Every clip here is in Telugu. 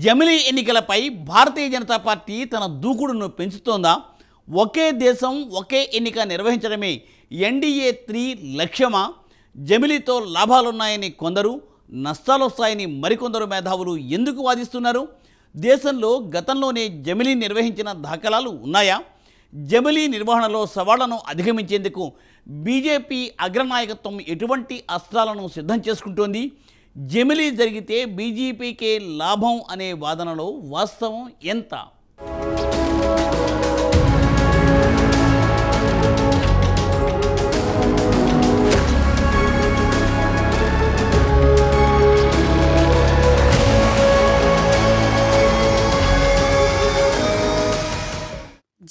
జమిలీ ఎన్నికలపై భారతీయ జనతా పార్టీ తన దూకుడును పెంచుతోందా? ఒకే దేశం ఒకే ఎన్నిక నిర్వహించడమే ఎన్డీఏ 3 లక్ష్యమా? జమిలీతో లాభాలున్నాయని కొందరు, నష్టాలొస్తాయని మరికొందరు మేధావులు ఎందుకు వాదిస్తున్నారు? దేశంలో గతంలోనే జమిలీ నిర్వహించిన దాఖలాలు ఉన్నాయా? జమిలీ నిర్వహణలో సవాళ్లను అధిగమించేందుకు బీజేపీ అగ్రనాయకత్వం ఎటువంటి అస్త్రాలను సిద్ధం చేసుకుంటోంది? జమిలీ జరిగితే బీజేపీకే లాభం అనే వాదనలో వాస్తవం ఎంత?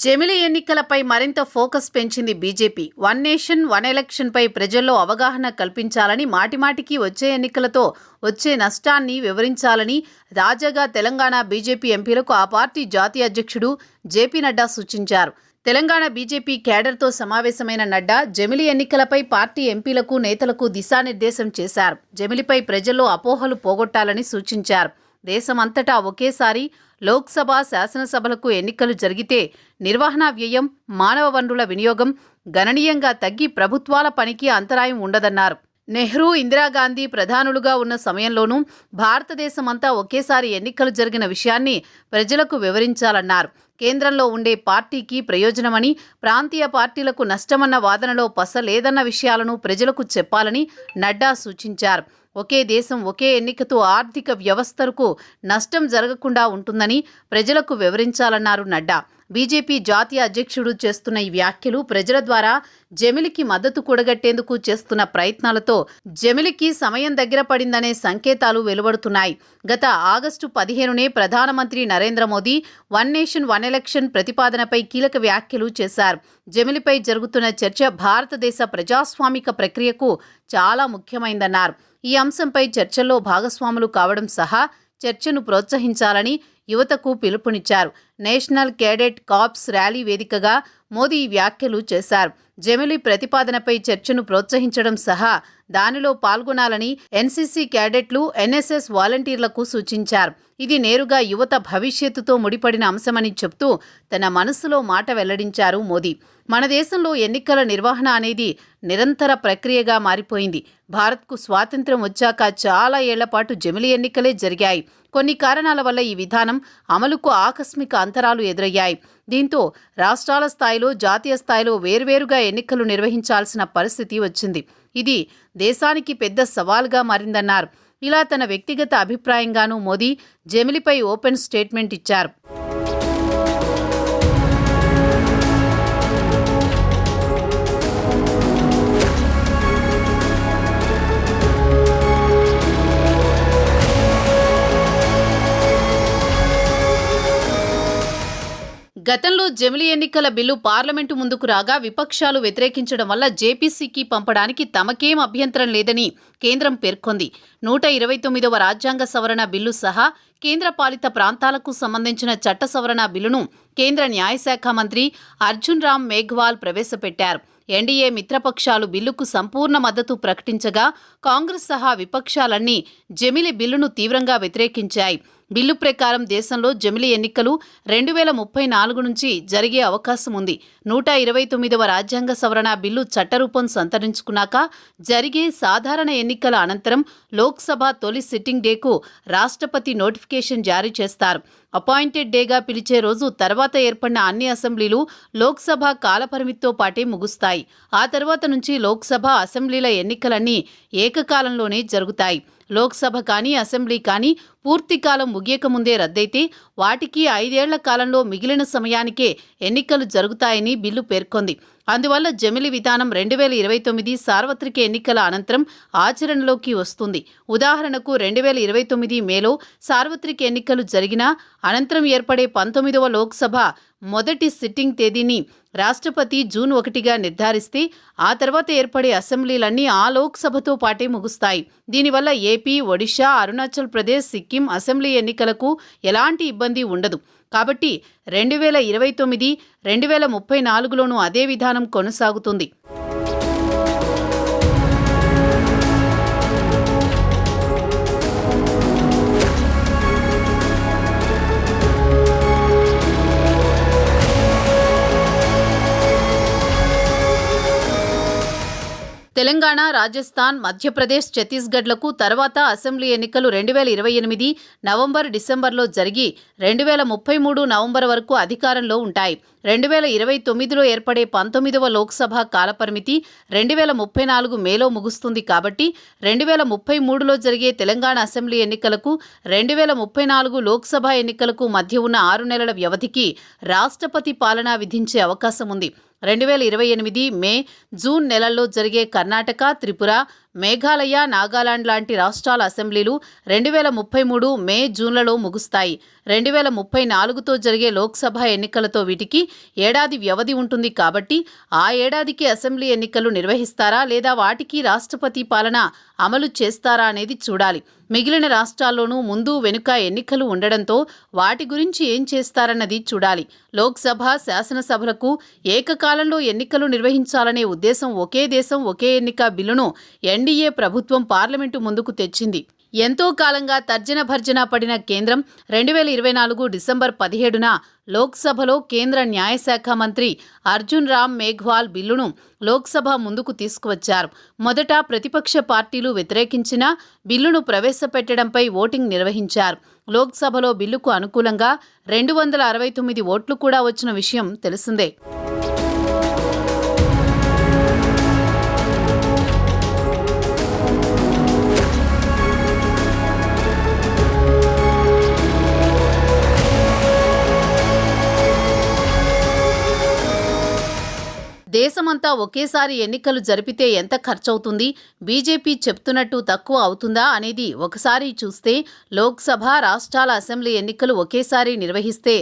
జమిలీ ఎన్నికలపై మరింత ఫోకస్ పెంచింది బీజేపీ. వన్ నేషన్ వన్ ఎలక్షన్పై ప్రజల్లో అవగాహన కల్పించాలని, మాటిమాటికి వచ్చే ఎన్నికలతో వచ్చే నష్టాన్ని వివరించాలని తాజాగా తెలంగాణ బీజేపీ ఎంపీలకు ఆ పార్టీ జాతీయ అధ్యక్షుడు జేపీ నడ్డా సూచించారు. తెలంగాణ బీజేపీ కేడర్తో సమావేశమైన నడ్డా జమిలీ ఎన్నికలపై పార్టీ ఎంపీలకు, నేతలకు దిశానిర్దేశం చేశారు. జమిలీపై ప్రజల్లో అపోహలు పోగొట్టాలని సూచించారు. దేశమంతటా ఒకేసారి లోక్సభ, శాసనసభలకు ఎన్నికలు జరిగితే నిర్వహణ వ్యయం, మానవ వనరుల వినియోగం గణనీయంగా తగ్గి ప్రభుత్వాల పనికి అంతరాయం ఉండదన్నారు. నెహ్రూ, ఇందిరాగాంధీ ప్రధానులుగా ఉన్న సమయంలోనూ భారతదేశమంతా ఒకేసారి ఎన్నికలు జరిగిన విషయాన్ని ప్రజలకు వివరించాలన్నారు. కేంద్రంలో ఉండే పార్టీకి ప్రయోజనమని, ప్రాంతీయ పార్టీలకు నష్టమన్న వాదనలో పస లేదన్న విషయాలను ప్రజలకు చెప్పాలని నడ్డా సూచించారు. ఒకే దేశం ఒకే ఎన్నికతో ఆర్థిక వ్యవస్థకు నష్టం జరగకుండా ఉంటుందని ప్రజలకు వివరించాలన్నారు నడ్డా. బీజేపీ జాతీయ అధ్యక్షుడు చేస్తున్న ఈ వ్యాఖ్యలు ప్రజల ద్వారా జమిలీకి మద్దతు కూడగట్టేందుకు చేస్తున్న ప్రయత్నాలతో జమిలీకి సమయం దగ్గర పడిందనే సంకేతాలు వెలువడుతున్నాయి. గత ఆగస్టు 15నే ప్రధానమంత్రి Narendra Modi one nation one election ప్రతిపాదనపై కీలక వ్యాఖ్యలు చేశారు. జమిలీపై జరుగుతున్న చర్చ భారతదేశ ప్రజాస్వామిక ప్రక్రియకు చాలా ముఖ్యమైందన్నారు. ఈ అంశంపై చర్చల్లో భాగస్వాములు కావడం సహా చర్చను ప్రోత్సహించాలని యువతకు పిలుపునిచ్చారు. నేషనల్ కేడెట్ కార్ప్స్ ర్యాలీ వేదికగా మోదీ ఈ వ్యాఖ్యలు చేశారు. జమిలీ ప్రతిపాదనపై చర్చను ప్రోత్సహించడం సహా దానిలో పాల్గొనాలని ఎన్సీసీ క్యాడెట్లు, ఎన్ఎస్ఎస్ వాలంటీర్లకు సూచించారు. ఇది నేరుగా యువత భవిష్యత్తుతో ముడిపడిన అంశమని చెప్తూ తన మనసులో మాట వెల్లడించారు మోదీ. మన దేశంలో ఎన్నికల నిర్వహణ అనేది నిరంతర ప్రక్రియగా మారిపోయింది. భారత్కు స్వాతంత్ర్యం వచ్చాక చాలా ఏళ్లపాటు జమిలీ ఎన్నికలే జరిగాయి. కొన్ని కారణాల వల్ల ఈ విధానం అమలుకు ఆకస్మిక అంతరాలు ఎదురయ్యాయి. దీంతో రాష్ట్రాల స్థాయిలో, జాతీయ స్థాయిలో వేర్వేరుగా ఎన్నికలు నిర్వహించాల్సిన పరిస్థితి వచ్చింది. ఇది దేశానికి పెద్ద సవాల్గా మారిందన్నారు. ఇలా తన వ్యక్తిగత అభిప్రాయంగానూ మోదీ జమిలీపై ఓపెన్ స్టేట్మెంట్ ఇచ్చారు. గతంలో జమిలీ ఎన్నికల బిల్లు పార్లమెంటు ముందుకు రాగా విపక్షాలు వ్యతిరేకించడం వల్ల జేపీసీకి పంపడానికి తమకేం అభ్యంతరం లేదని కేంద్రం పేర్కొంది. 129వ రాజ్యాంగ సవరణ బిల్లు సహా కేంద్రపాలిత ప్రాంతాలకు సంబంధించిన చట్ట సవరణ బిల్లును కేంద్ర న్యాయశాఖ మంత్రి అర్జున్ రామ్ మేఘ్వాల్ ప్రవేశపెట్టారు. ఎన్డీఏ మిత్రపక్షాలు బిల్లుకు సంపూర్ణ మద్దతు ప్రకటించగా కాంగ్రెస్ సహా విపక్షాలన్నీ జమిలీ బిల్లును తీవ్రంగా వ్యతిరేకించాయి. బిల్లు ప్రకారం దేశంలో జమిలీ ఎన్నికలు 2034 నుంచి జరిగే అవకాశం ఉంది. 129వ రాజ్యాంగ సవరణ బిల్లు చట్టరూపం సంతరించుకున్నాక జరిగే సాధారణ ఎన్నికల అనంతరం లోక్సభ తొలి సిట్టింగ్ డేకు రాష్ట్రపతి నోటిఫికేషన్ జారీ చేస్తారు. అపాయింటెడ్ డేగా పిలిచే రోజు తర్వాత ఏర్పడిన అన్ని అసెంబ్లీలు లోక్సభ కాలపరిమితితో పాటే ముగుస్తాయి. ఆ తర్వాత నుంచి లోక్సభ, అసెంబ్లీల ఎన్నికలన్నీ ఏకకాలంలోనే జరుగుతాయి. లోక్సభ కానీ, అసెంబ్లీ కానీ పూర్తి కాలం ముగియకముందే రద్దయితే వాటికి 5 ఏళ్ల కాలంలో మిగిలిన సమయానికే ఎన్నికలు జరుగుతాయని బిల్లు పేర్కొంది. అందువల్ల జమిలీ విధానం 2029 సార్వత్రిక ఎన్నికల అనంతరం ఆచరణలోకి వస్తుంది. ఉదాహరణకు 2029 మేలో సార్వత్రిక ఎన్నికలు జరిగినా అనంతరం ఏర్పడే 19వ లోక్సభ మొదటి సిట్టింగ్ తేదీని రాష్ట్రపతి జూన్ 1గా నిర్ధారిస్తే ఆ తర్వాత ఏర్పడే అసెంబ్లీలన్నీ ఆ లోక్సభతో పాటే ముగుస్తాయి. దీనివల్ల ఏపీ, ఒడిషా, అరుణాచల్ ప్రదేశ్, సిక్కిం అసెంబ్లీ ఎన్నికలకు ఎలాంటి ఇబ్బంది ఉండదు. కాబట్టి 2029, 2034లోనూ అదే విధానం కొనసాగుతుంది. తెలంగాణ, రాజస్థాన్, మధ్యప్రదేశ్, ఛత్తీస్గఢ్లకు తర్వాత అసెంబ్లీ ఎన్నికలు 2028 నవంబర్, డిసెంబర్లో జరిగి 2033 నవంబర్ వరకు అధికారంలో ఉంటాయి. 2029లో ఏర్పడే 19వ లోక్సభ కాలపరిమితి 2034 మేలో ముగుస్తుంది కాబట్టి 2033లో జరిగే తెలంగాణ అసెంబ్లీ ఎన్నికలకు 2034 లోక్సభ ఎన్నికలకు మధ్య ఉన్న 6 నెలల వ్యవధికి రాష్ట్రపతి పాలన విధించే అవకాశం ఉంది. 2028 మే, జూన్ నెలల్లో జరిగే కర్ణాటక, త్రిపుర, మేఘాలయ, నాగాలాండ్ లాంటి రాష్ట్రాల అసెంబ్లీలు 2033 మే, జూన్లలో ముగుస్తాయి. 2034తో జరిగే లోక్సభ ఎన్నికలతో వీటికి ఏడాది వ్యవధి ఉంటుంది కాబట్టి ఆ ఏడాదికి అసెంబ్లీ ఎన్నికలు నిర్వహిస్తారా లేదా వాటికి రాష్ట్రపతి పాలన అమలు చేస్తారా అనేది చూడాలి. మిగిలిన రాష్ట్రాల్లోనూ ముందు వెనుక ఎన్నికలు ఉండడంతో వాటి గురించి ఏం చేస్తారన్నది చూడాలి. లోక్సభ, శాసనసభలకు ఏకకాలంలో ఎన్నికలు నిర్వహించాలనే ఉద్దేశం ఒకే దేశం ఒకే ఎన్నిక బిల్లును ఎన్డీఏ ప్రభుత్వం పార్లమెంటు ముందుకు తెచ్చింది. ఎంతో కాలంగా తర్జన భర్జన పడిన కేంద్రం 2024 డిసెంబర్ 17న లోక్సభలో కేంద్ర న్యాయశాఖ మంత్రి అర్జున్ రామ్ మేఘ్వాల్ బిల్లును లోక్సభ ముందుకు తీసుకువచ్చారు. మొదట ప్రతిపక్ష పార్టీలు వ్యతిరేకించిన బిల్లును ప్రవేశపెట్టడంపై ఓటింగ్ నిర్వహించారు. లోక్సభలో బిల్లుకు అనుకూలంగా 269 ఓట్లు కూడా వచ్చిన విషయం తెలిసిందే. దేశమంతా ఒకేసారి ఎన్నికలు జరిపితే ఎంత ఖర్చవుతుంది, బీజేపీ చెప్తున్నట్టు తక్కువ అవుతుందా అనేది ఒకసారి చూస్తే లోక్సభ, రాష్ట్రాల అసెంబ్లీ ఎన్నికలు ఒకేసారి నిర్వహిస్తే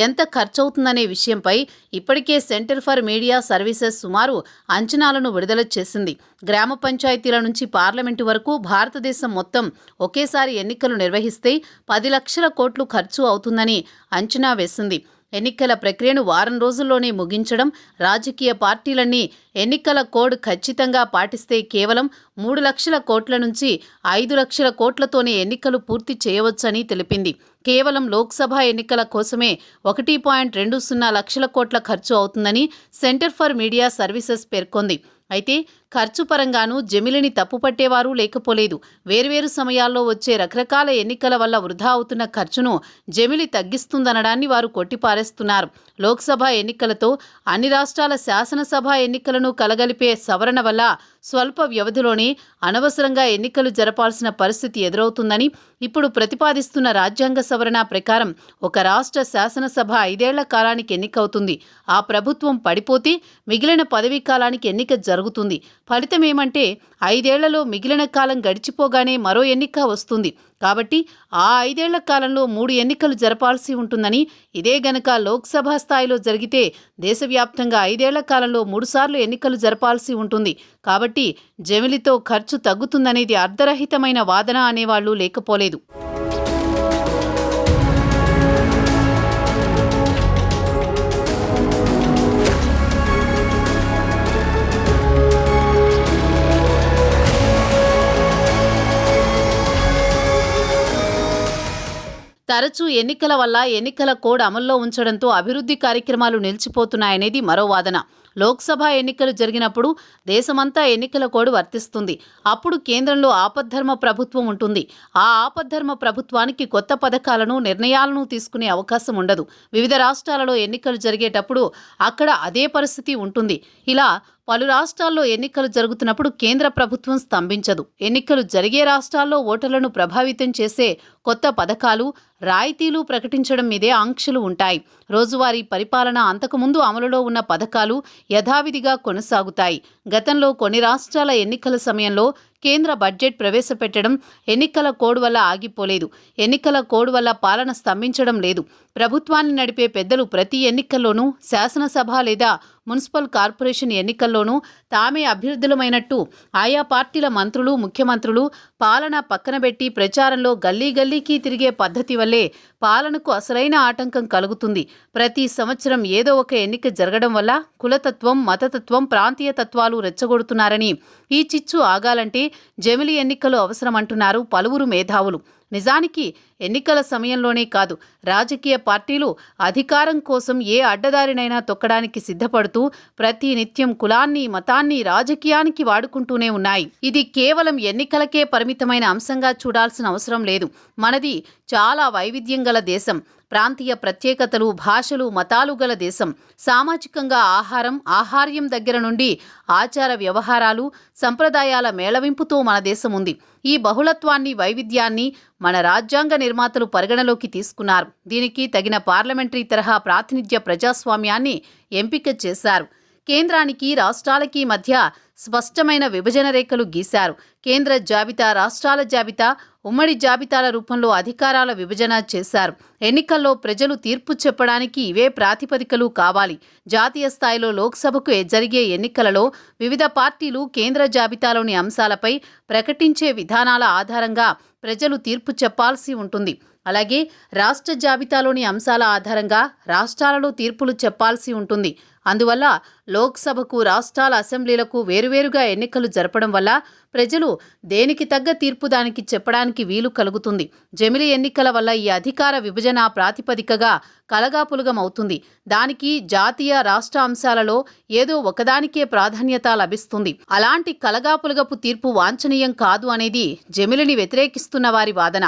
ఎంత ఖర్చవుతుందనే విషయంపై ఇప్పటికే సెంటర్ ఫర్ మీడియా సర్వీసెస్ సుమారు అంచనాలను విడుదల చేసింది. గ్రామ పంచాయతీల నుంచి పార్లమెంటు వరకు భారతదేశం మొత్తం ఒకేసారి ఎన్నికలు నిర్వహిస్తే 10 లక్షల కోట్లు ఖర్చు అవుతుందని అంచనా వేసింది. ఎన్నికల ప్రక్రియను వారం రోజుల్లోనే ముగించడం, రాజకీయ పార్టీలన్నీ ఎన్నికల కోడ్ ఖచ్చితంగా పాటిస్తే కేవలం 3 లక్షల కోట్ల నుంచి 5 లక్షల కోట్లతోనే ఎన్నికలు పూర్తి చేయవచ్చని తెలిపింది. కేవలం లోక్సభ ఎన్నికల కోసమే 1.20 లక్షల కోట్ల ఖర్చు అవుతుందని సెంటర్ ఫర్ మీడియా సర్వీసెస్ పేర్కొంది. అయితే ఖర్చు పరంగానూ జమిలిని తప్పుపట్టేవారు లేకపోలేదు. వేర్వేరు సమయాల్లో వచ్చే రకరకాల ఎన్నికల వల్ల వృధా అవుతున్న ఖర్చును జమిలి తగ్గిస్తుందనడాన్ని వారు కొట్టిపారేస్తున్నారు. లోక్సభ ఎన్నికలతో అన్ని రాష్ట్రాల శాసనసభ ఎన్నికలను కలగలిపే సవరణ వల్ల స్వల్ప వ్యవధిలోనే అనవసరంగా ఎన్నికలు జరపాల్సిన పరిస్థితి ఎదురవుతుందని ఇప్పుడు ప్రతిపాదిస్తున్న రాజ్యాంగ సవరణ ప్రకారం ఒక రాష్ట్ర శాసనసభ 5 ఏళ్ల కాలానికి ఎన్నికవుతుంది. ఆ ప్రభుత్వం పడిపోతే మిగిలిన పదవీ కాలానికి ఎన్నిక జరుగుతుంది. ఫలితమేమంటే 5 ఏళ్లలో మిగిలిన కాలం గడిచిపోగానే మరో ఎన్నిక వస్తుంది. కాబట్టి ఆ 5 ఏళ్ల కాలంలో 3 ఎన్నికలు జరపాల్సి ఉంటుందని, ఇదే గనక లోక్సభ స్థాయిలో జరిగితే దేశవ్యాప్తంగా 5 ఏళ్ల కాలంలో 3 సార్లు ఎన్నికలు జరపాల్సి ఉంటుంది. కాబట్టి జమిలితో ఖర్చు తగ్గుతుందనేది అర్ధరహితమైన వాదన అనేవాళ్లు లేకపోలేదు. తరచూ ఎన్నికల వల్ల ఎన్నికల కోడ్ అమల్లో ఉంచడంతో అభివృద్ధి కార్యక్రమాలు నిలిచిపోతున్నాయనేది మరో వాదన. లోక్సభ ఎన్నికలు జరిగినప్పుడు దేశమంతా ఎన్నికల కోడ్ వర్తిస్తుంది. అప్పుడు కేంద్రంలో ఆపద్ధర్మ ప్రభుత్వం ఉంటుంది. ఆ ఆపద్ధర్మ ప్రభుత్వానికి కొత్త పథకాలను, నిర్ణయాలను తీసుకునే అవకాశం ఉండదు. వివిధ రాష్ట్రాలలో ఎన్నికలు జరిగేటప్పుడు అక్కడ అదే పరిస్థితి ఉంటుంది. ఇలా పలు రాష్ట్రాల్లో ఎన్నికలు జరుగుతున్నప్పుడు కేంద్ర ప్రభుత్వం స్తంభించదు. ఎన్నికలు జరిగే రాష్ట్రాల్లో ఓటర్లను ప్రభావితం చేసే కొత్త పథకాలు, రాయితీలు ప్రకటించడం మీదే ఆంక్షలు ఉంటాయి. రోజువారీ పరిపాలన, అంతకుముందు అమలులో ఉన్న పథకాలు యథావిధిగా కొనసాగుతాయి. గతంలో కొన్ని రాష్ట్రాల ఎన్నికల సమయంలో కేంద్ర బడ్జెట్ ప్రవేశపెట్టడం ఎన్నికల కోడ్ వల్ల ఆగిపోలేదు. ఎన్నికల కోడ్ వల్ల పాలన స్తంభించడం లేదు. ప్రభుత్వాన్ని నడిపే పెద్దలు ప్రతి ఎన్నికల్లోనూ, శాసనసభ లేదా మున్సిపల్ కార్పొరేషన్ ఎన్నికల్లోనూ తామే అభ్యర్థులమైనట్టు ఆయా పార్టీల మంత్రులు, ముఖ్యమంత్రులు పాలన పక్కనబెట్టి ప్రచారంలో గల్లీ గల్లీకి తిరిగే పద్ధతి వల్లే పాలనకు అసలైన ఆటంకం కలుగుతుంది. ప్రతి సంవత్సరం ఏదో ఒక ఎన్నిక జరగడం వల్ల కులతత్వం, మతతత్వం, ప్రాంతీయ తత్వాలు రెచ్చగొడుతున్నారని, ఈ చిచ్చు ఆగాలంటే జమిలి ఎన్నికలు అవసరమంటున్నారు పలువురు మేధావులు. నిజానికి ఎన్నికల సమయంలోనే కాదు, రాజకీయ పార్టీలు అధికారం కోసం ఏ అడ్డదారినైనా తొక్కడానికి సిద్ధపడుతూ ప్రతి నిత్యం కులాన్ని, మతాన్ని రాజకీయానికి వాడుకుంటూనే ఉన్నాయి. ఇది కేవలం ఎన్నికలకే పరిమితమైన అంశంగా చూడాల్సిన అవసరం లేదు. మనది చాలా వైవిధ్యం గల దేశం. ప్రాంతీయ ప్రత్యేకతలు, భాషలు, మతాలు గల దేశం. సామాజికంగా ఆహార్యం దగ్గర నుండి ఆచార వ్యవహారాలు, సంప్రదాయాల మేళవింపుతో మన దేశం ఉంది. ఈ బహుళత్వాన్ని, వైవిధ్యాన్ని మన రాజ్యాంగ నిర్మాతలు పరిగణలోకి తీసుకున్నారు. దీనికి తగిన పార్లమెంటరీ తరహా ప్రాతినిధ్య ప్రజాస్వామ్యాన్ని ఎంపిక చేశారు. కేంద్రానికి, రాష్ట్రాలకి మధ్య స్పష్టమైన విభజన రేఖలు గీశారు. కేంద్ర జాబితా, రాష్ట్రాల జాబితా, ఉమ్మడి జాబితాల రూపంలో అధికారాల విభజన చేశారు. ఎన్నికల్లో ప్రజలు తీర్పు చెప్పడానికి ఇవే ప్రాతిపదికలు కావాలి. జాతీయ స్థాయిలో లోక్సభకు జరిగే ఎన్నికలలో వివిధ పార్టీలు కేంద్ర జాబితాలోని అంశాలపై ప్రకటించే విధానాల ఆధారంగా ప్రజలు తీర్పు చెప్పాల్సి ఉంటుంది. అలాగే రాష్ట్ర జాబితాలోని అంశాల ఆధారంగా రాష్ట్రాలలో తీర్పులు చెప్పాల్సి ఉంటుంది. అందువల్ల లోక్సభకు, రాష్ట్రాల అసెంబ్లీలకు వేరువేరుగా ఎన్నికలు జరపడం వల్ల ప్రజలు దేనికి తగ్గ తీర్పు దానికి చెప్పడానికి వీలు కలుగుతుంది. జమిలి ఎన్నికల వల్ల ఈ అధికార విభజన ప్రాతిపదికగా కలగాపులగమవుతుంది. దానికి జాతీయ, రాష్ట్ర అంశాలలో ఏదో ఒకదానికే ప్రాధాన్యత లభిస్తుంది. అలాంటి కలగాపులగపు తీర్పు వాంఛనీయం కాదు అనేది జమిలిని వ్యతిరేకిస్తున్న వారి వాదన.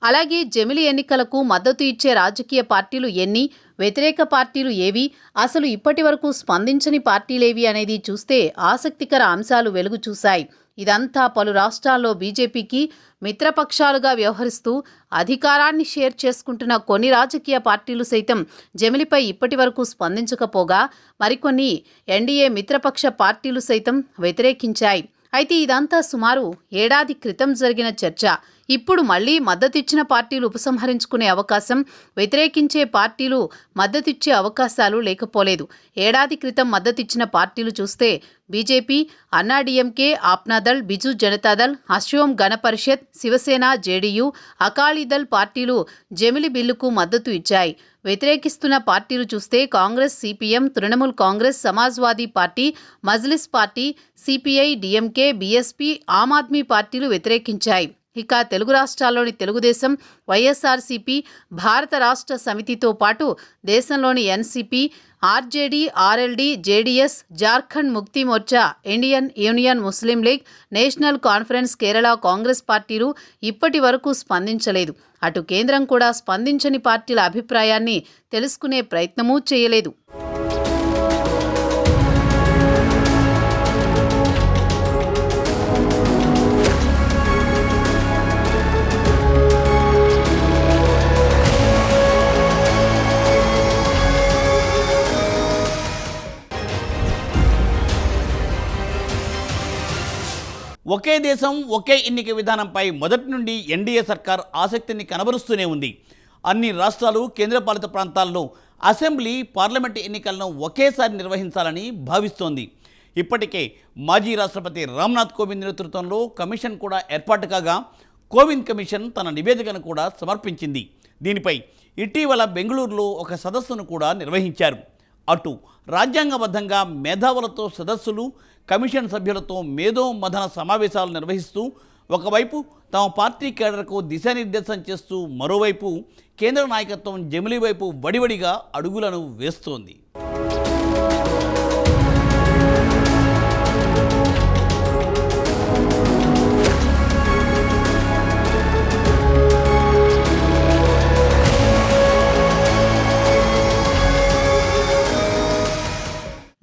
అలాగే జమిలి ఎన్నికలకు మద్దతు ఇచ్చే రాజకీయ పార్టీలు ఎన్ని, వ్యతిరేక పార్టీలు ఏవి, అసలు ఇప్పటి వరకు స్పందించని పార్టీలేవి అనేది చూస్తే ఆసక్తికర అంశాలు వెలుగు చూశాయి. ఇదంతా పలు రాష్ట్రాల్లో బీజేపీకి మిత్రపక్షాలుగా వ్యవహరిస్తూ అధికారాన్ని షేర్ చేసుకుంటున్న కొన్ని రాజకీయ పార్టీలు సైతం జమిలిపై ఇప్పటి వరకు స్పందించకపోగా మరికొన్ని ఎన్డీఏ మిత్రపక్ష పార్టీలు సైతం వ్యతిరేకించాయి. అయితే ఇదంతా సుమారు ఏడాది క్రితం జరిగిన చర్చ. ఇప్పుడు మళ్లీ మద్దతిచ్చిన పార్టీలు ఉపసంహరించుకునే అవకాశం, వ్యతిరేకించే పార్టీలు మద్దతిచ్చే అవకాశాలు లేకపోలేదు. ఏడాది క్రితం మద్దతిచ్చిన పార్టీలు చూస్తే బీజేపీ, అన్నాడీఎంకే, ఆప్నాదళ్, బిజు జనతాదళ్, అసోం గణ పరిషత్, శివసేన, జేడీయూ, అకాలీదళ్ పార్టీలు జమిలి బిల్లుకు మద్దతు ఇచ్చాయి. వ్యతిరేకిస్తున్న పార్టీలు చూస్తే Congress, CPM, Trinamool Congress, Samajwadi party, Majlis party, CPI, DMK, BSP, Aam Aadmi పార్టీలు వ్యతిరేకించాయి. ఇక తెలుగు రాష్ట్రాల్లోని తెలుగుదేశం, వైఎస్ఆర్సీపీ, భారత రాష్ట్ర సమితితో పాటు దేశంలోని NCP, RJD, RLD, JDS, Jharkhand Mukti Morcha, Indian Union Muslim League, National Conference, Kerala Congress పార్టీలు ఇప్పటి వరకు స్పందించలేదు. అటు కేంద్రం కూడా స్పందించని పార్టీల అభిప్రాయాన్ని తెలుసుకునే ప్రయత్నమూ చేయలేదు. ఒకే దేశం, ఒకే ఎన్నిక విధానంపై మొదటి నుండి ఎన్డీఏ సర్కార్ ఆసక్తిని కనబరుస్తూనే ఉంది. అన్ని రాష్ట్రాలు, కేంద్రపాలిత ప్రాంతాల్లో అసెంబ్లీ, పార్లమెంటు ఎన్నికలను ఒకేసారి నిర్వహించాలని భావిస్తోంది. ఇప్పటికే మాజీ రాష్ట్రపతి రామ్నాథ్ కోవింద్ నేతృత్వంలో కమిషన్ కూడా ఏర్పాటు కాగా కోవింద్ కమిషన్ తన నివేదికను కూడా సమర్పించింది. దీనిపై ఇటీవల బెంగళూరులో ఒక సదస్సును కూడా నిర్వహించారు. అటు రాజ్యాంగబద్ధంగా మేధావులతో సదస్సులు, కమిషన్ సభ్యులతో మేధో మథన సమావేశాలు నిర్వహిస్తూ ఒకవైపు తమ పార్టీ కేడర్కు దిశానిర్దేశం చేస్తూ మరోవైపు కేంద్ర నాయకత్వం జమిలి వైపు వడివడిగా అడుగులను వేస్తోంది.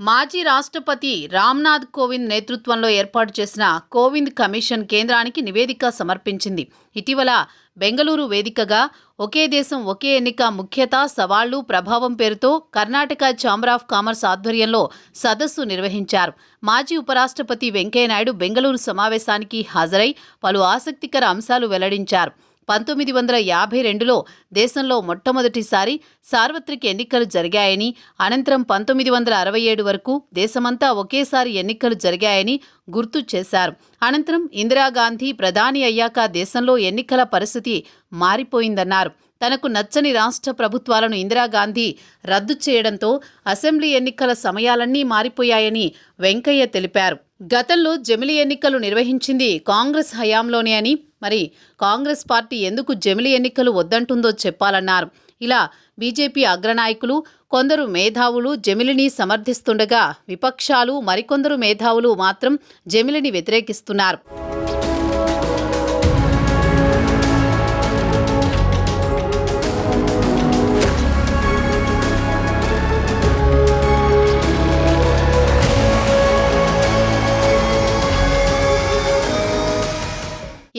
మాజీ రాష్ట్రపతి రామ్నాథ్ కోవింద్ నేతృత్వంలో ఏర్పాటు చేసిన కోవింద్ కమిషన్ కేంద్రానికి నివేదిక సమర్పించింది. ఇటీవల బెంగళూరు వేదికగా ఒకే దేశం ఒకే ఎన్నిక ముఖ్యత, సవాళ్లు, ప్రభావం పేరుతో కర్ణాటక ఛాంబర్ ఆఫ్ కామర్స్ ఆధ్వర్యంలో సదస్సు నిర్వహించారు. మాజీ ఉపరాష్ట్రపతి వెంకయ్యనాయుడు బెంగళూరు సమావేశానికి హాజరై పలు ఆసక్తికర అంశాలు వెల్లడించారు. 1952లో దేశంలో మొట్టమొదటిసారి సార్వత్రిక ఎన్నికలు జరిగాయని, అనంతరం 1967 వరకు దేశమంతా ఒకేసారి ఎన్నికలు జరిగాయని గుర్తు చేశారు. అనంతరం ఇందిరాగాంధీ ప్రధాని అయ్యాక దేశంలో ఎన్నికల పరిస్థితి మారిపోయిందన్నారు. తనకు నచ్చని రాష్ట్ర ప్రభుత్వాలను ఇందిరాగాంధీ రద్దు చేయడంతో అసెంబ్లీ ఎన్నికల సమయాలన్నీ మారిపోయాయని వెంకయ్య తెలిపారు. గతంలో జమిలి ఎన్నికలు నిర్వహించింది కాంగ్రెస్ హయాంలోనే అని, మరి కాంగ్రెస్ పార్టీ ఎందుకు జమిలి ఎన్నికలు వద్దంటుందో చెప్పాలన్నారు. ఇలా బీజేపీ అగ్రనాయకులు, కొందరు మేధావులు జమిలిని సమర్థిస్తుండగా విపక్షాలు, మరికొందరు మేధావులు మాత్రం జమిలిని వ్యతిరేకిస్తున్నారు.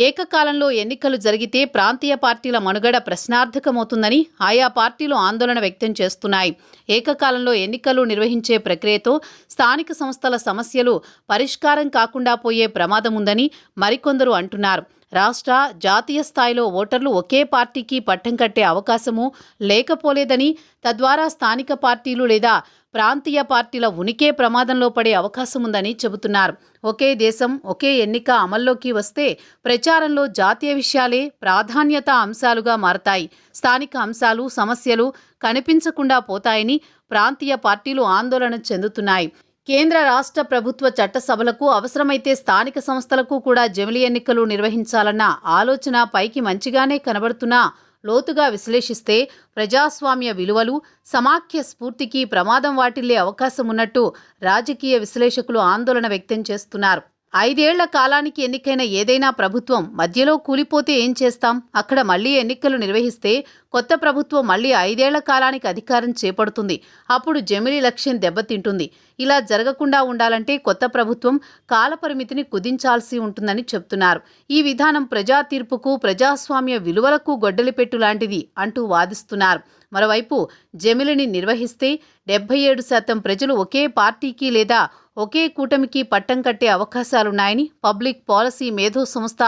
ఏకకాలంలో ఎన్నికలు జరిగితే ప్రాంతీయ పార్టీల మనుగడ ప్రశ్నార్థకమవుతుందని ఆయా పార్టీలు ఆందోళన వ్యక్తం చేస్తున్నాయి. ఏకకాలంలో ఎన్నికలు నిర్వహించే ప్రక్రియతో స్థానిక సంస్థల సమస్యలు పరిష్కారం కాకుండా పోయే ప్రమాదం ఉందని మరికొందరు అంటున్నారు. రాష్ట్ర, జాతీయ స్థాయిలో ఓటర్లు ఒకే పార్టీకి పట్టం కట్టే అవకాశమూ లేకపోలేదని, తద్వారా స్థానిక పార్టీలు లేదా ప్రాంతీయ పార్టీల ఉనికే ప్రమాదంలో పడే అవకాశం ఉందని చెబుతున్నారు. ఒకే దేశం, ఒకే ఎన్నిక అమల్లోకి వస్తే ప్రచారంలో జాతీయ విషయాలే ప్రాధాన్యత అంశాలుగా మారతాయి. స్థానిక అంశాలు, సమస్యలు కనిపించకుండా పోతాయని ప్రాంతీయ పార్టీలు ఆందోళన చెందుతున్నాయి. కేంద్ర, రాష్ట్ర ప్రభుత్వ చట్టసభలకు, అవసరమైతే స్థానిక సంస్థలకు కూడా జమిలి ఎన్నికలు నిర్వహించాలన్న ఆలోచన పైకి మంచిగానే కనబడుతున్నా లోతుగా విశ్లేషిస్తే ప్రజాస్వామ్య విలువలు, సమాఖ్య స్ఫూర్తికి ప్రమాదం వాటిల్లే అవకాశం ఉన్నట్టు రాజకీయ విశ్లేషకులు ఆందోళన వ్యక్తం చేస్తున్నారు. 5 ఏళ్ల కాలానికి ఎన్నికైన ఏదైనా ప్రభుత్వం మధ్యలో కూలిపోతే ఏం చేస్తాం? అక్కడ మళ్లీ ఎన్నికలు నిర్వహిస్తే కొత్త ప్రభుత్వం మళ్లీ 5 ఏళ్ల కాలానికి అధికారం చేపడుతుంది. అప్పుడు జమిలి లక్ష్యం దెబ్బతింటుంది. ఇలా జరగకుండా ఉండాలంటే కొత్త ప్రభుత్వం కాలపరిమితిని కుదించాల్సి ఉంటుందని చెప్తున్నారు. ఈ విధానం ప్రజా తీర్పుకు, ప్రజాస్వామ్య విలువలకు గొడ్డలిపెట్టు లాంటిది అంటూ వాదిస్తున్నారు. మరోవైపు జమిలిని నిర్వహిస్తే 77% ప్రజలు ఒకే పార్టీకి లేదా ఒకే కూటమికి పట్టం కట్టే అవకాశాలున్నాయని పబ్లిక్ పాలసీ మేధో సంస్థ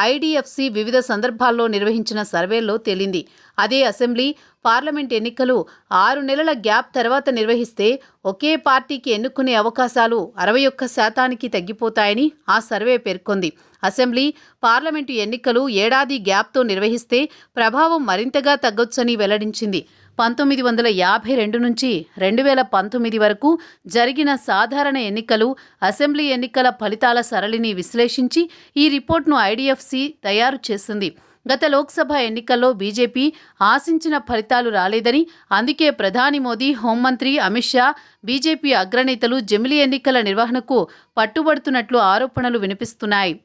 ఐడిఎఫ్సి వివిధ సందర్భాల్లో నిర్వహించిన సర్వేల్లో తేలింది. అదే అసెంబ్లీ, పార్లమెంట్ ఎన్నికలు 6 నెలల గ్యాప్ తర్వాత నిర్వహిస్తే ఒకే పార్టీకి ఎన్నుకునే అవకాశాలు 61% తగ్గిపోతాయని ఆ సర్వే పేర్కొంది. అసెంబ్లీ, పార్లమెంటు ఎన్నికలు ఏడాది గ్యాప్తో నిర్వహిస్తే ప్రభావం మరింతగా తగ్గొచ్చని వెల్లడించింది. 1952 నుంచి 2019 వరకు జరిగిన సాధారణ ఎన్నికలు, అసెంబ్లీ ఎన్నికల ఫలితాల సరళిని విశ్లేషించి ఈ రిపోర్ట్ను ఐడిఎఫ్సి తయారు చేసింది. గత లోక్సభ ఎన్నికల్లో బీజేపీ ఆశించిన ఫలితాలు రాలేదని, అందుకే ప్రధాని మోదీ, హోంమంత్రి అమిత్ షా, బీజేపీ అగ్రనేతలు జమిలి ఎన్నికల నిర్వహణకు పట్టుబడుతున్నట్లు ఆరోపణలు వినిపిస్తున్నాయి.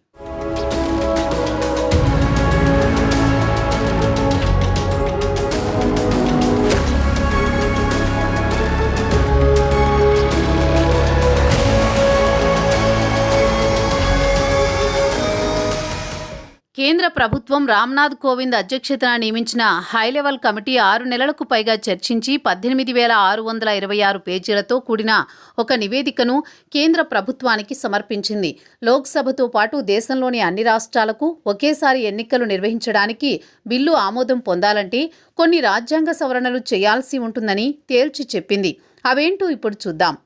కేంద్ర ప్రభుత్వం రామ్నాథ్ కోవింద్ అధ్యక్షతన నియమించిన హైలెవెల్ కమిటీ 6 నెలలకు పైగా చర్చించి 18,626 పేజీలతో కూడిన ఒక నివేదికను కేంద్ర ప్రభుత్వానికి సమర్పించింది. లోక్సభతో పాటు దేశంలోని అన్ని రాష్ట్రాలకు ఒకేసారి ఎన్నికలు నిర్వహించడానికి బిల్లు ఆమోదం పొందాలంటే కొన్ని రాజ్యాంగ సవరణలు చేయాల్సి ఉంటుందని తేల్చి చెప్పింది. అవేంటో ఇప్పుడు చూద్దాం.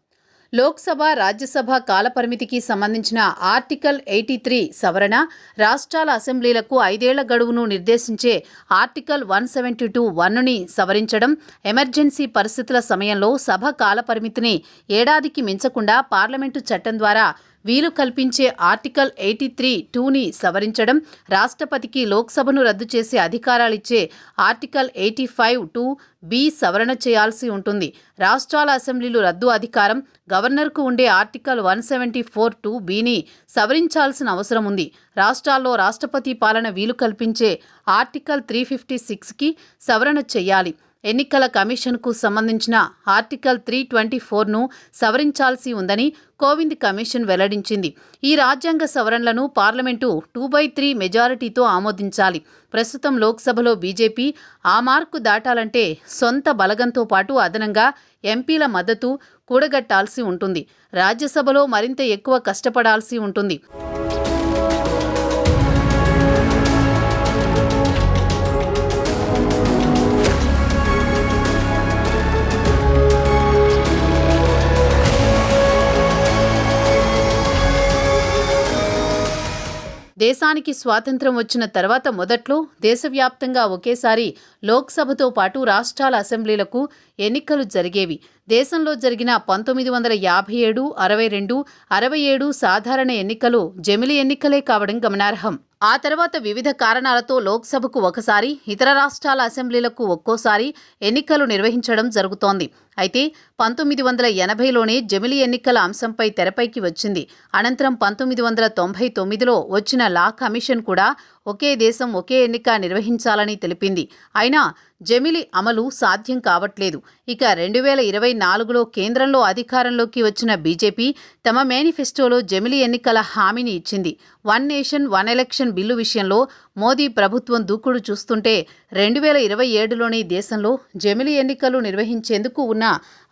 లోక్సభ, రాజ్యసభ కాలపరిమితికి సంబంధించిన ఆర్టికల్ 83 సవరణ, రాష్ట్రాల అసెంబ్లీలకు 5 ఏళ్ల గడువును నిర్దేశించే ఆర్టికల్ 172(1)ని సవరించడం, ఎమర్జెన్సీ పరిస్థితుల సమయంలో సభ కాలపరిమితిని ఏడాదికి మించకుండా పార్లమెంటు చట్టం ద్వారా వీలు కల్పించే ఆర్టికల్ 83(2)ని సవరించడం, రాష్ట్రపతికి లోక్సభను రద్దు చేసే అధికారాలిచ్చే ఆర్టికల్ 85(2)(b) సవరణ చేయాల్సి ఉంటుంది. రాష్ట్రాల అసెంబ్లీలు రద్దు అధికారం గవర్నర్కు ఉండే ఆర్టికల్ 174(2)(b)ని సవరించాల్సిన అవసరం ఉంది. రాష్ట్రాల్లో రాష్ట్రపతి పాలన వీలు కల్పించే ఆర్టికల్ 356కి సవరణ చేయాలి. ఎన్నికల కమిషన్కు సంబంధించిన ఆర్టికల్ 324ను సవరించాల్సి ఉందని కోవింద్ కమిషన్ వెల్లడించింది. ఈ రాజ్యాంగ సవరణలను పార్లమెంటు 2/3 మెజారిటీతో ఆమోదించాలి. ప్రస్తుతం లోక్సభలో బీజేపీ ఆ మార్కు దాటాలంటే సొంత బలగంతో పాటు అదనంగా ఎంపీల మద్దతు కూడగట్టాల్సి ఉంటుంది. రాజ్యసభలో మరింత ఎక్కువ కష్టపడాల్సి ఉంటుంది. దేశానికి స్వాతంత్రం వచ్చిన తర్వాత మొదట్లో దేశవ్యాప్తంగా ఒకేసారి లోక్సభతో పాటు రాష్ట్రాల అసెంబ్లీలకు ఎన్నికలు జరిగేవి. దేశంలో జరిగిన 1957, 62, 67 సాధారణ ఎన్నికలు జమిలి ఎన్నికలే కావడం గమనార్హం. ఆ తర్వాత వివిధ కారణాలతో లోక్సభకు ఒకసారి, ఇతర రాష్ట్రాల అసెంబ్లీలకు ఒక్కోసారి ఎన్నికలు నిర్వహించడం జరుగుతోంది. అయితే 1980లోనే జమిలి ఎన్నికల అంశంపై తెరపైకి వచ్చింది. అనంతరం 1999లో వచ్చిన లా కమిషన్ కూడా ఒకే దేశం ఒకే ఎన్నిక నిర్వహించాలని తెలిపింది. అయినా జమిలి అమలు సాధ్యం కావట్లేదు. ఇక 2024లో కేంద్రంలో అధికారంలోకి వచ్చిన బీజేపీ తమ మేనిఫెస్టోలో జమిలి ఎన్నికల హామీని ఇచ్చింది. One nation one election bill విషయంలో మోదీ ప్రభుత్వం దూకుడు చూస్తుంటే 2027లోని దేశంలో జమిలి ఎన్నికలు నిర్వహించేందుకు ఉన్న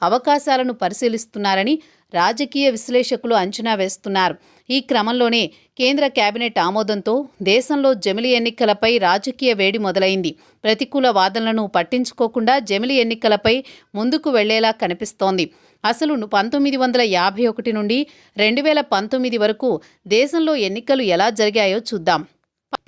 అవకాశాలను పరిశీలిస్తున్నారని రాజకీయ విశ్లేషకులు అంచనా వేస్తున్నారు. ఈ క్రమంలోనే కేంద్ర కేబినెట్ ఆమోదంతో దేశంలో జమిలి ఎన్నికలపై రాజకీయ వేడి మొదలైంది. ప్రతికూల వాదనలను పట్టించుకోకుండా జమిలి ఎన్నికలపై ముందుకు వెళ్లేలా కనిపిస్తోంది. అసలు 1951 నుండి 2019 వరకు దేశంలో ఎన్నికలు ఎలా జరిగాయో చూద్దాం.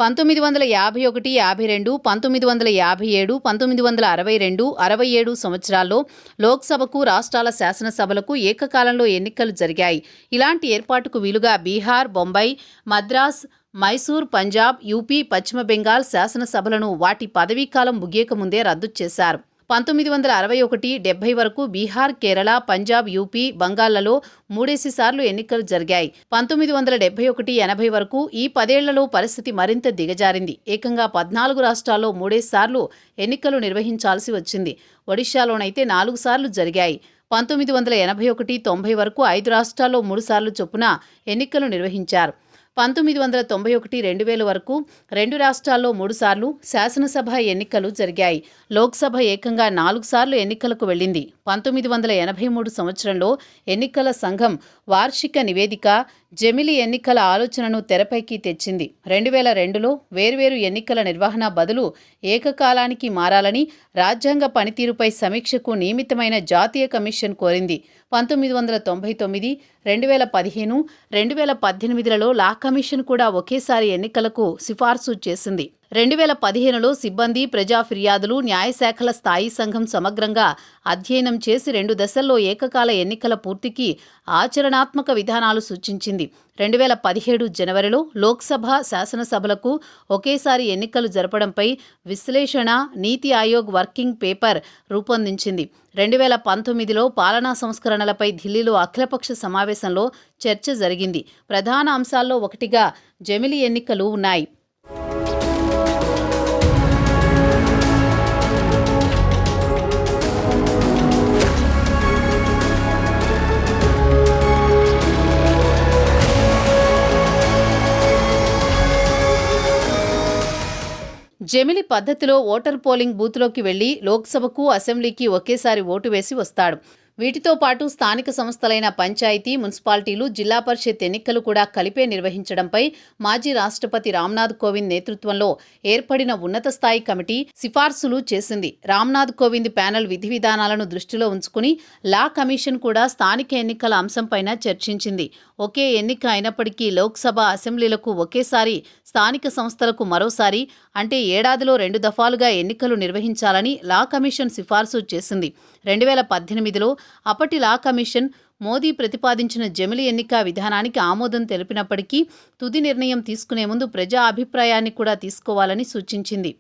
1951, 52, 1957, 1962, 67 సంవత్సరాల్లో లోక్సభకు, రాష్ట్రాల శాసనసభలకు ఏకకాలంలో ఎన్నికలు జరిగాయి. ఇలాంటి ఏర్పాటుకు వీలుగా బీహార్, బొంబాయి, మద్రాస్, మైసూర్, పంజాబ్, యూపీ, పశ్చిమ బెంగాల్ శాసనసభలను వాటి పదవీకాలం ముగియకముందే రద్దు చేశారు. 1961, 70 వరకు బీహార్, కేరళ, పంజాబ్, యూపీ, బంగాళ్లలో 3 సార్లు ఎన్నికలు జరిగాయి. 1971, 80 వరకు ఈ 10 ఏళ్లలో పరిస్థితి మరింత దిగజారింది. ఏకంగా 14 రాష్ట్రాల్లో 3 సార్లు ఎన్నికలు నిర్వహించాల్సి వచ్చింది. ఒడిశాలోనైతే 4 సార్లు జరిగాయి. 1981, 90 వరకు 5 రాష్ట్రాల్లో 3 సార్లు చొప్పున ఎన్నికలు నిర్వహించారు. 1991, 2000 వరకు 2 రాష్ట్రాల్లో 3 సార్లు శాసనసభ ఎన్నికలు జరిగాయి. లోక్సభ ఏకంగా 4 సార్లు ఎన్నికలకు వెళ్లింది. 1983 సంవత్సరంలో ఎన్నికల సంఘం వార్షిక నివేదిక జమిలి ఎన్నికల ఆలోచనను తెరపైకి తెచ్చింది. 2002లో వేర్వేరు ఎన్నికల నిర్వహణ బదులు ఏకకాలానికి మారాలని రాజ్యాంగ పనితీరుపై సమీక్షకు నియమితమైన జాతీయ కమిషన్ కోరింది. 1999, 2015, 2018లలో లా కమిషన్ కూడా ఒకేసారి ఎన్నికలకు సిఫార్సు చేసింది. 2015లో సిబ్బంది, ప్రజా ఫిర్యాదులు, న్యాయశాఖల స్థాయి సంఘం సమగ్రంగా అధ్యయనం చేసి 2 దశల్లో ఏకకాల ఎన్నికల పూర్తికి ఆచరణాత్మక విధానాలు సూచించింది. 2017 జనవరిలో లోక్సభ, శాసనసభలకు ఒకేసారి ఎన్నికలు జరపడంపై విశ్లేషణ నీతి ఆయోగ్ వర్కింగ్ పేపర్ రూపొందించింది. 2019లో పాలనా సంస్కరణలపై ఢిల్లీలో అఖిలపక్ష సమావేశంలో చర్చ జరిగింది. ప్రధాన అంశాల్లో ఒకటిగా జమిలి ఎన్నికలు ఉన్నాయి. జమిలి పద్ధతిలో ఓటర్ పోలింగ్ బూత్లోకి వెళ్లి లోక్సభకు, అసెంబ్లీకి ఒకేసారి ఓటు వేసి వస్తాడు. వీటితో పాటు స్థానిక సంస్థలైన పంచాయతీ, మున్సిపాలిటీలు, జిల్లా పరిషత్ ఎన్నికలు కూడా కలిపే నిర్వహించడంపై మాజీ రాష్ట్రపతి రామ్నాథ్ కోవింద్ నేతృత్వంలో ఏర్పడిన ఉన్నత స్థాయి కమిటీ సిఫార్సులు చేసింది. రామ్నాథ్ కోవింద్ ప్యానెల్ విధి విధానాలను దృష్టిలో ఉంచుకుని లా కమిషన్ కూడా స్థానిక ఎన్నికల అంశంపైన చర్చించింది. ఒకే ఎన్నిక అయినప్పటికీ లోక్సభ, అసెంబ్లీలకు ఒకేసారి, స్థానిక సంస్థలకు మరోసారి అంటే ఏడాదిలో 2 దఫాలుగా ఎన్నికలు నిర్వహించాలని లా కమిషన్ సిఫార్సు చేసింది. 2018లో అప్పటి లా కమిషన్ మోదీ ప్రతిపాదించిన జమిలి ఎన్నిక విధానానికి ఆమోదం తెలిపినప్పటికీ తుది నిర్ణయం తీసుకునే ముందు ప్రజా అభిప్రాయాన్ని కూడా తీసుకోవాలని సూచించింది.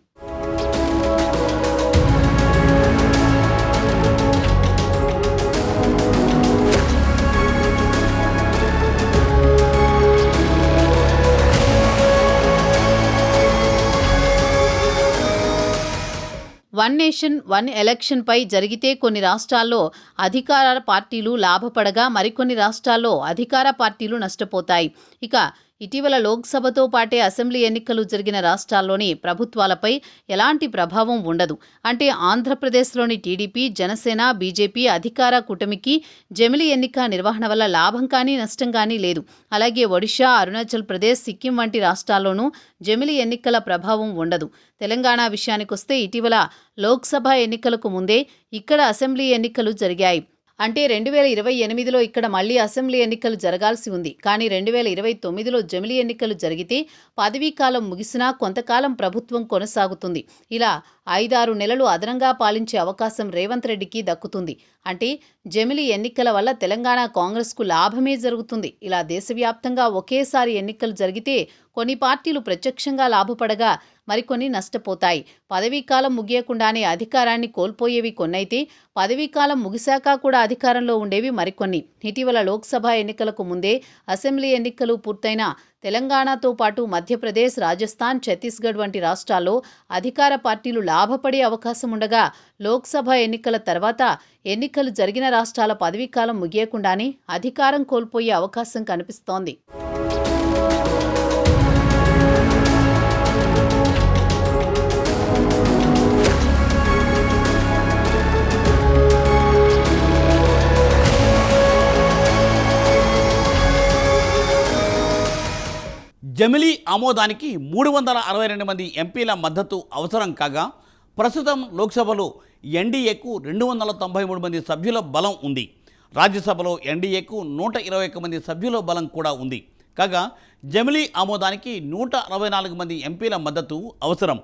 వన్ నేషన్ వన్ ఎలక్షన్పై జరిగితే కొన్ని రాష్ట్రాల్లో అధికార పార్టీలు లాభపడగా మరికొన్ని రాష్ట్రాల్లో అధికార పార్టీలు నష్టపోతాయి. ఇక ఇటీవల లోక్సభతో పాటే అసెంబ్లీ ఎన్నికలు జరిగిన రాష్ట్రాల్లోని ప్రభుత్వాలపై ఎలాంటి ప్రభావం ఉండదు. అంటే ఆంధ్రప్రదేశ్లోని టీడీపీ, జనసేన, బీజేపీ అధికార కూటమికి జమిలి ఎన్నిక నిర్వహణ వల్ల లాభం కానీ నష్టం కానీ లేదు. అలాగే ఒడిషా, అరుణాచల్ ప్రదేశ్, సిక్కిం వంటి రాష్ట్రాల్లోనూ జమిలి ఎన్నికల ప్రభావం ఉండదు. తెలంగాణ విషయానికొస్తే ఇటీవల లోక్సభ ఎన్నికలకు ముందే ఇక్కడ అసెంబ్లీ ఎన్నికలు జరిగాయి. అంటే 2028లో ఇక్కడ మళ్లీ అసెంబ్లీ ఎన్నికలు జరగాల్సి ఉంది. కానీ 2029లో జమిలీ ఎన్నికలు జరిగితే పదవీకాలం ముగిసినా కొంతకాలం ప్రభుత్వం కొనసాగుతుంది. ఇలా 5-6 నెలలు అదనంగా పాలించే అవకాశం రేవంత్ రెడ్డికి దక్కుతుంది. అంటే జమిలీ ఎన్నికల వల్ల తెలంగాణ కాంగ్రెస్కు లాభమే జరుగుతుంది. ఇలా దేశవ్యాప్తంగా ఒకేసారి ఎన్నికలు జరిగితే కొన్ని పార్టీలు ప్రత్యక్షంగా లాభపడగా మరికొన్ని నష్టపోతాయి. పదవీకాలం ముగియకుండానే అధికారాన్ని కోల్పోయేవి కొన్నైతే పదవీకాలం ముగిశాక కూడా అధికారంలో ఉండేవి మరికొన్ని. ఇటీవల లోక్సభ ఎన్నికలకు ముందే అసెంబ్లీ ఎన్నికలు పూర్తయిన తెలంగాణతో పాటు మధ్యప్రదేశ్, రాజస్థాన్, ఛత్తీస్గఢ్ వంటి రాష్ట్రాల్లో అధికార పార్టీలు లాభపడే అవకాశం ఉండగా లోక్సభ ఎన్నికల తర్వాత ఎన్నికలు జరిగిన రాష్ట్రాల పదవీకాలం ముగియకుండానే అధికారం కోల్పోయే అవకాశం కనిపిస్తోంది. జమిలీ ఆమోదానికి 362 మంది ఎంపీల మద్దతు అవసరం కాగా ప్రస్తుతం లోక్సభలో ఎన్డీఏకు 293 మంది సభ్యుల బలం ఉంది. రాజ్యసభలో ఎన్డీఏకు 121 మంది సభ్యుల బలం కూడా ఉంది. కాగా జమిలీ ఆమోదానికి 164 మంది ఎంపీల మద్దతు అవసరం.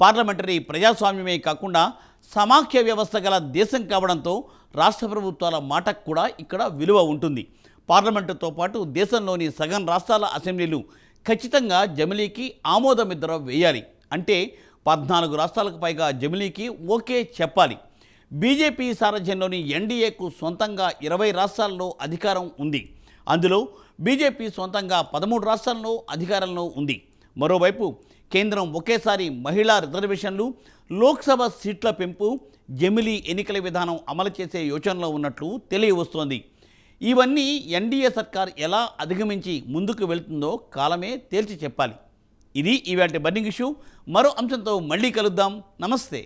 పార్లమెంటరీ ప్రజాస్వామ్యమే కాకుండా సమాఖ్య వ్యవస్థ గల దేశం కావడంతో రాష్ట్ర ప్రభుత్వాల మాటకు కూడా ఇక్కడ విలువ ఉంటుంది. పార్లమెంటుతో పాటు దేశంలోని సగం రాష్ట్రాల అసెంబ్లీలు ఖచ్చితంగా జమిలీకి ఆమోదముద్ర వేయాలి. అంటే 14 రాష్ట్రాలకు పైగా జమిలీకి ఓకే చెప్పాలి. బీజేపీ సారథ్యంలోని ఎన్డీఏకు సొంతంగా 20 రాష్ట్రాల్లో అధికారం ఉంది. అందులో బీజేపీ సొంతంగా 13 రాష్ట్రాల్లో అధికారంలో ఉంది. మరోవైపు కేంద్రం ఒకేసారి మహిళా రిజర్వేషన్లు, లోక్సభ సీట్ల పెంపు, జమిలీ ఎన్నికల విధానం అమలు చేసే యోచనలో ఉన్నట్లు తెలియవస్తోంది. ఇవన్నీ ఎన్డీఏ సర్కార్ ఎలా అధిగమించి ముందుకు వెళ్తుందో కాలమే తేల్చి చెప్పాలి. ఇది ఇవాల్టి బర్నింగ్ ఇష్యూ. మరో అంశంతో మళ్ళీ కలుద్దాం. నమస్తే.